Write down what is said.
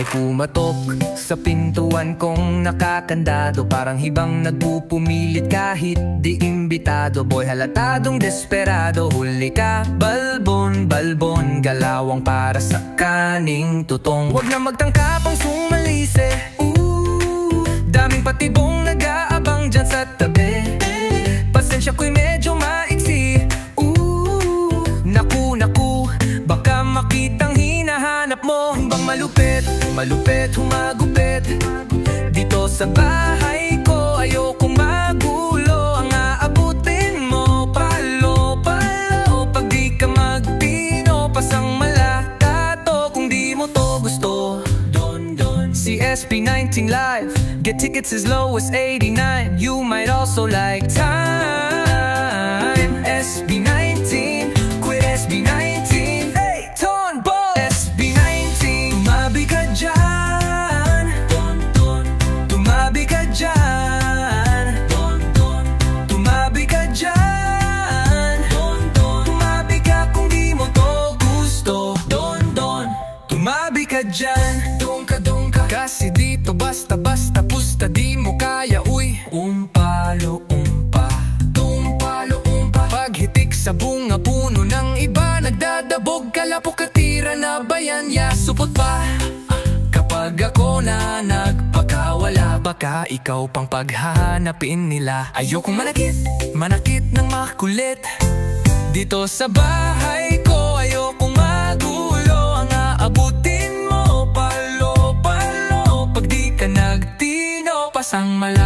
May pumatok sa pintuan kong nakakandado, parang hibang nagpupumilit kahit di imbitado. Boy, halatadong desperado, huli ka, balbon, balbon, galawang para sa kaning tutong. Huwag na magtangka pang sumalise, daming patibong nag-aabang dyan sa tabi. Pasensya ko'y medyo maiksi, naku, naku, baka makitang hinahanap mo. Bang malupit, malupit, humagupit dito sa bahay ko, ayokong magulo. Ang aabutin mo, palo, palo, pag di ka magtino, pasang malakato kung di mo to gusto. Don, don, si SB19 Live, get tickets as low as 89. You might also like Time. SB19, quit SB19. Hey, Ton Ball. SB19, tumabi ka dyan. Don, don, tumabi ka dyan. Don, don, tumabi ka dyan. Don, don, tumabi ka kung di mo to gusto. Don, don, tumabi ka dyan. Don ka, kasi dito basta-basta pusta di mo kaya, uy. Umpalo, umpa, tumpalo, umpa. Paghitik sa bunga puno ng iba, nagdadabog, kalapok katira na bayan, supot pa. Kapag ako na nagpakawala, baka ikaw pang paghahanapin nila. Ayokong manakit, manakit ng makulit dito sa bahay ko, ayokong magulo. Ang aabutin mo, palo, palo, pag di ka nagtino, pasang mala.